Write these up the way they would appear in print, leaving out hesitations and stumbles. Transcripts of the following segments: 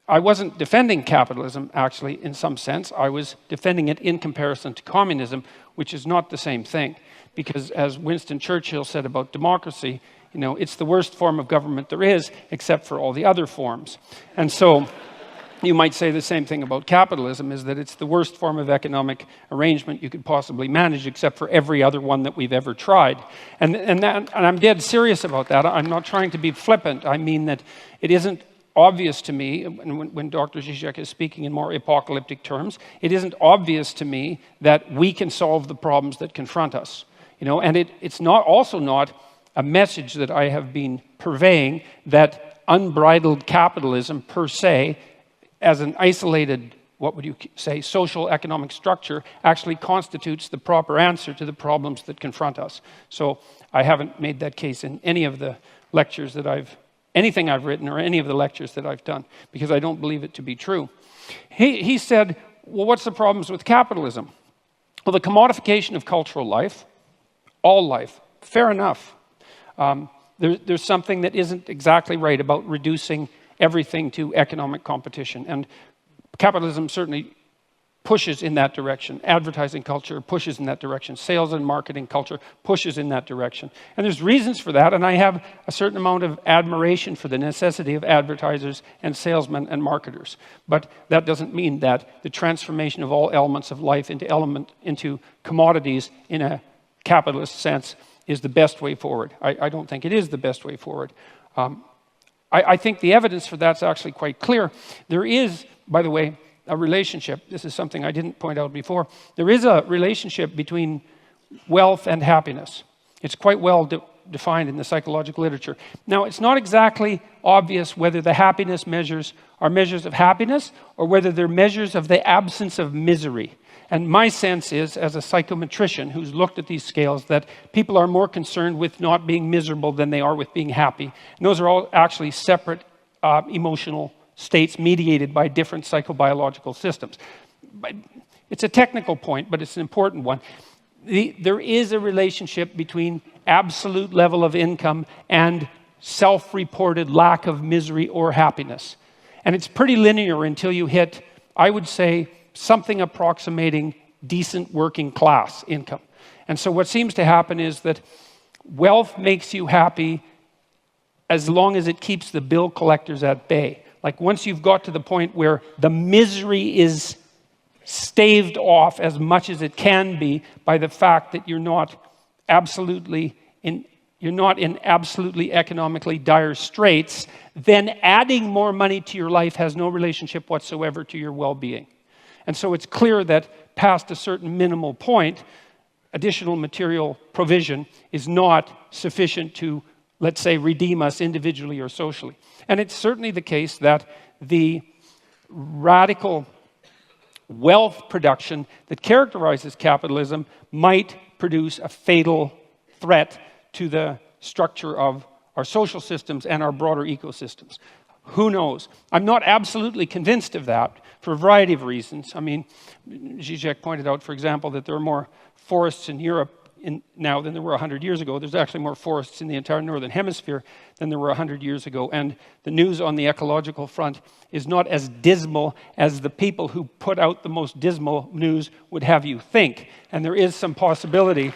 I wasn't defending capitalism, actually, in some sense. I was defending it in comparison to communism, which is not the same thing. Because as Winston Churchill said about democracy, it's the worst form of government there is, except for all the other forms. And so you might say the same thing about capitalism, is that it's the worst form of economic arrangement you could possibly manage, except for every other one that we've ever tried. And I'm dead serious about that. I'm not trying to be flippant. I mean that it isn't obvious to me, when Dr. Zizek is speaking in more apocalyptic terms, it isn't obvious to me that we can solve the problems that confront us. And it's also not a message that I have been purveying that unbridled capitalism per se, as an isolated, what would you say, social economic structure, actually constitutes the proper answer to the problems that confront us. So I haven't made that case in any of the lectures anything I've written or any of the lectures that I've done, because I don't believe it to be true. He said, well, what's the problems with capitalism? Well, the commodification of cultural life, all life, fair enough. There's something that isn't exactly right about reducing everything to economic competition. And capitalism certainly pushes in that direction. Advertising culture pushes in that direction. Sales and marketing culture pushes in that direction. And there's reasons for that, and I have a certain amount of admiration for the necessity of advertisers and salesmen and marketers. But that doesn't mean that the transformation of all elements of life into commodities in a capitalist sense is the best way forward. I don't think it is the best way forward. I think the evidence for that's actually quite clear. There is, by the way, a relationship. This is something I didn't point out before. There is a relationship between wealth and happiness. It's quite well defined in the psychological literature. Now, it's not exactly obvious whether the happiness measures are measures of happiness or whether they're measures of the absence of misery. And my sense is, as a psychometrician who's looked at these scales, that people are more concerned with not being miserable than they are with being happy. And those are all actually separate emotional states mediated by different psychobiological systems. It's a technical point, but it's an important one. There is a relationship between absolute level of income and self-reported lack of misery or happiness. And it's pretty linear until you hit, I would say, something approximating decent working class income. And so what seems to happen is that wealth makes you happy as long as it keeps the bill collectors at bay. Like once you've got to the point where the misery is staved off as much as it can be by the fact that you're not in absolutely economically dire straits, then adding more money to your life has no relationship whatsoever to your well-being. And so it's clear that past a certain minimal point, additional material provision is not sufficient to, let's say, redeem us individually or socially. And it's certainly the case that the radical wealth production that characterizes capitalism might produce a fatal threat to the structure of our social systems and our broader ecosystems. Who knows? I'm not absolutely convinced of that for a variety of reasons. I mean, Zizek pointed out, for example, that there are more forests in Europe now than there were 100 years ago. There's actually more forests in the entire northern hemisphere than there were 100 years ago. And the news on the ecological front is not as dismal as the people who put out the most dismal news would have you think. And there is some possibility.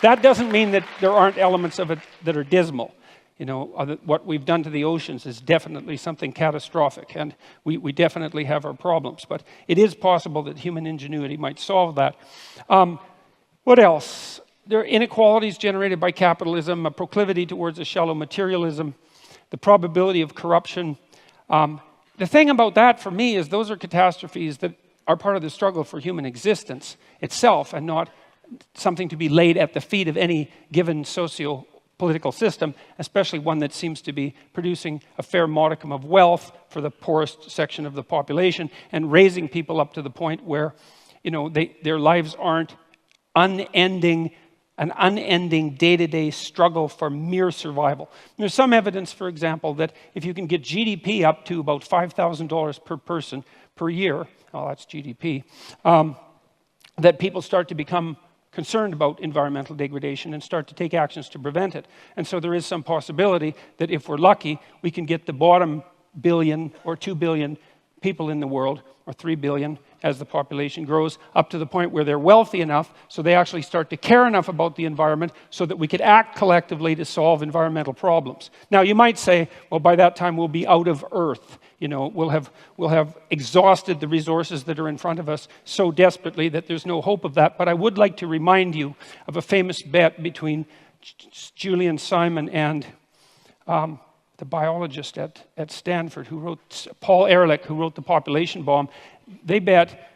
That doesn't mean that there aren't elements of it that are dismal. What we've done to the oceans is definitely something catastrophic, and we definitely have our problems. But it is possible that human ingenuity might solve that. What else? There are inequalities generated by capitalism, a proclivity towards a shallow materialism, the probability of corruption. The thing about that for me is those are catastrophes that are part of the struggle for human existence itself and not something to be laid at the feet of any given socio-political system, especially one that seems to be producing a fair modicum of wealth for the poorest section of the population and raising people up to the point where, their lives aren't an unending day-to-day struggle for mere survival. There's some evidence, for example, that if you can get GDP up to about $5,000 per person per year, that's GDP, that people start to become concerned about environmental degradation and start to take actions to prevent it. And so there is some possibility that if we're lucky, we can get the bottom billion or 2 billion people in the world, or 3 billion as the population grows, up to the point where they're wealthy enough so they actually start to care enough about the environment so that we could act collectively to solve environmental problems. Now, you might say, well, by that time we'll be out of Earth. You know, we'll have exhausted the resources that are in front of us so desperately that there's no hope of that. But I would like to remind you of a famous bet between Julian Simon and the biologist at Stanford who wrote, Paul Ehrlich, who wrote The Population Bomb. They bet,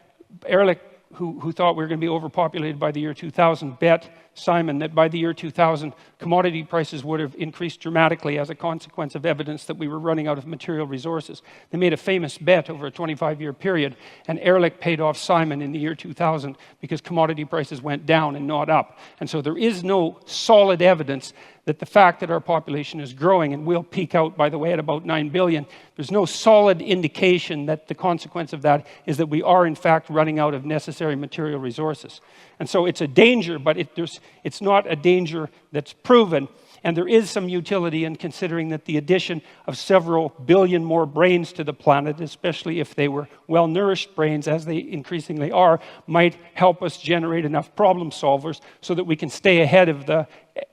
Ehrlich, who thought we were going to be overpopulated by the year 2000, bet Simon that by the year 2000, commodity prices would have increased dramatically as a consequence of evidence that we were running out of material resources. They made a famous bet over a 25-year period, and Ehrlich paid off Simon in the year 2000 because commodity prices went down and not up. And so there is no solid evidence that the fact that our population is growing, and will peak out, by the way, at about 9 billion, there's no solid indication that the consequence of that is that we are, in fact, running out of necessary material resources. And so it's a danger, but it's not a danger that's proven. And there is some utility in considering that the addition of several billion more brains to the planet, especially if they were well-nourished brains, as they increasingly are, might help us generate enough problem solvers so that we can stay ahead of the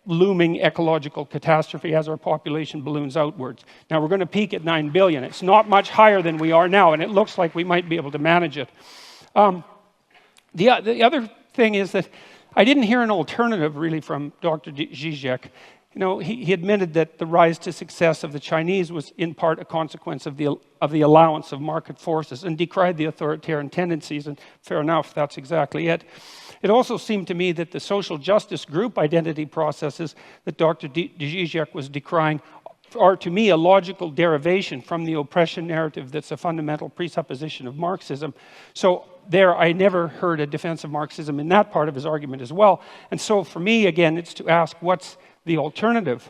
looming ecological catastrophe as our population balloons outwards. Now, we're going to peak at 9 billion. It's not much higher than we are now, and it looks like we might be able to manage it. The other thing is that I didn't hear an alternative, really, from Dr. Zizek. You know, he admitted that the rise to success of the Chinese was in part a consequence of the allowance of market forces, and decried the authoritarian tendencies, and fair enough, that's exactly it. It also seemed to me that the social justice group identity processes that Dr. Zizek was decrying are, to me, a logical derivation from the oppression narrative that's a fundamental presupposition of Marxism. So there, I never heard a defense of Marxism in that part of his argument as well. And so for me, again, it's to ask, what's the alternative?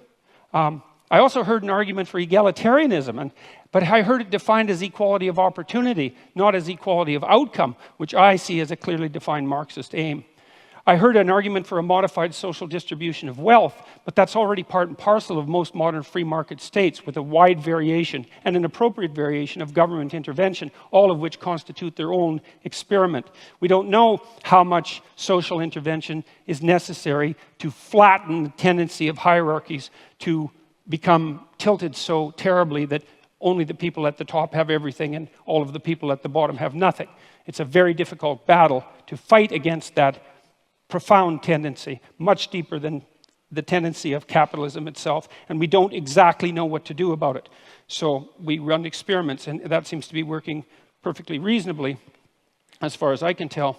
I also heard an argument for egalitarianism, but I heard it defined as equality of opportunity, not as equality of outcome, which I see as a clearly defined Marxist aim. I heard an argument for a modified social distribution of wealth, but that's already part and parcel of most modern free market states, with a wide variation and an appropriate variation of government intervention, all of which constitute their own experiment. We don't know how much social intervention is necessary to flatten the tendency of hierarchies to become tilted so terribly that only the people at the top have everything and all of the people at the bottom have nothing. It's a very difficult battle to fight against that profound tendency, much deeper than the tendency of capitalism itself, and we don't exactly know what to do about it. So we run experiments, and that seems to be working perfectly reasonably, as far as I can tell.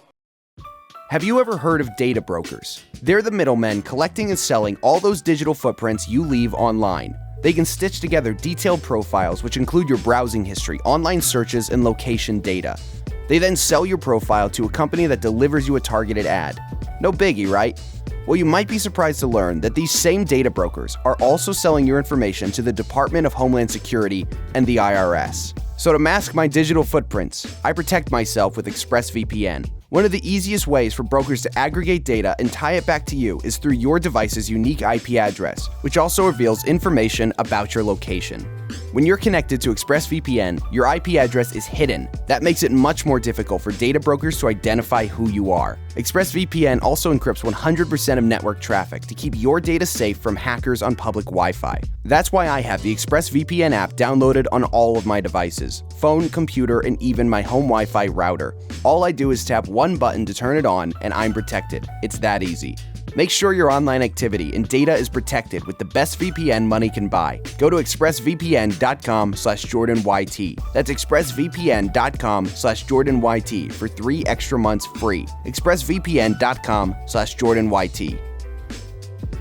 Have you ever heard of data brokers? They're the middlemen collecting and selling all those digital footprints you leave online. They can stitch together detailed profiles which include your browsing history, online searches, and location data. They then sell your profile to a company that delivers you a targeted ad. No biggie, right? Well, you might be surprised to learn that these same data brokers are also selling your information to the Department of Homeland Security and the IRS. So to mask my digital footprints, I protect myself with ExpressVPN. One of the easiest ways for brokers to aggregate data and tie it back to you is through your device's unique IP address, which also reveals information about your location. When you're connected to ExpressVPN, your IP address is hidden. That makes it much more difficult for data brokers to identify who you are. ExpressVPN also encrypts 100% of network traffic to keep your data safe from hackers on public Wi-Fi. That's why I have the ExpressVPN app downloaded on all of my devices, phone, computer, and even my home Wi-Fi router. All I do is tap one button to turn it on, and I'm protected. It's that easy. Make sure your online activity and data is protected with the best VPN money can buy. Go to expressvpn.com/JordanYT. That's expressvpn.com/JordanYT for 3 extra months free. expressvpn.com/JordanYT.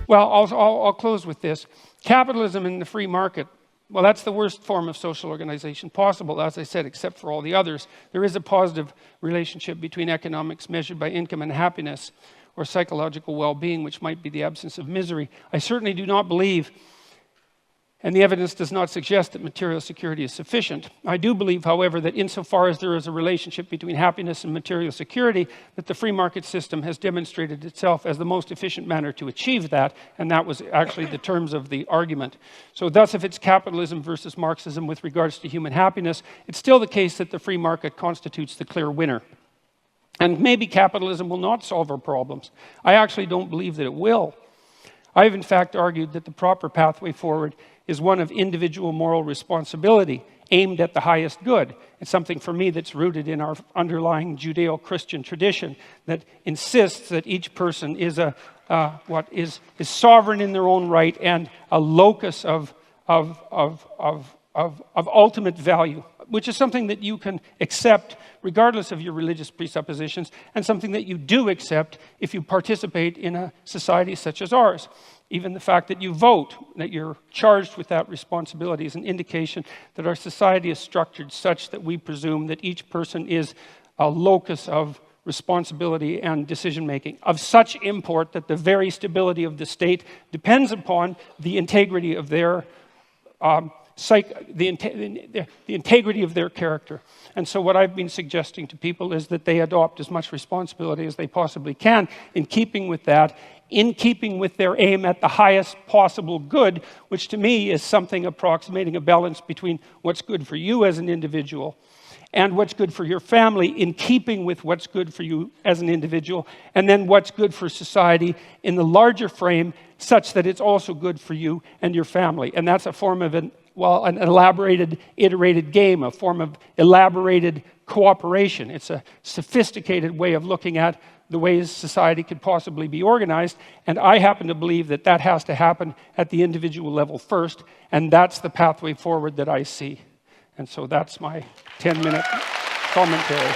Well, I'll close with this. Capitalism in the free market, well, that's the worst form of social organization possible, as I said, except for all the others. There is a positive relationship between economics measured by income and happiness, or psychological well-being, which might be the absence of misery. I certainly do not believe And the evidence does not suggest that material security is sufficient. I do believe, however, that insofar as there is a relationship between happiness and material security, that the free market system has demonstrated itself as the most efficient manner to achieve that, and that was actually the terms of the argument. So thus, if it's capitalism versus Marxism with regards to human happiness, it's still the case that the free market constitutes the clear winner. And maybe capitalism will not solve our problems. I actually don't believe that it will. I've in fact argued that the proper pathway forward is one of individual moral responsibility aimed at the highest good. It's something for me that's rooted in our underlying Judeo-Christian tradition that insists that each person is is sovereign in their own right and a locus of ultimate value, which is something that you can accept regardless of your religious presuppositions, and something that you do accept if you participate in a society such as ours. Even the fact that you vote, that you're charged with that responsibility, is an indication that our society is structured such that we presume that each person is a locus of responsibility and decision-making of such import that the very stability of the state depends upon the integrity of their the integrity of their character. And so what I've been suggesting to people is that they adopt as much responsibility as they possibly can in keeping with that, in keeping with their aim at the highest possible good, which to me is something approximating a balance between what's good for you as an individual and what's good for your family, in keeping with what's good for you as an individual, and then what's good for society in the larger frame, such that it's also good for you and your family. And that's a form of an elaborated, iterated game, a form of elaborated cooperation. It's a sophisticated way of looking at the ways society could possibly be organized, and I happen to believe that that has to happen at the individual level first, and that's the pathway forward that I see. And so that's my 10-minute commentary.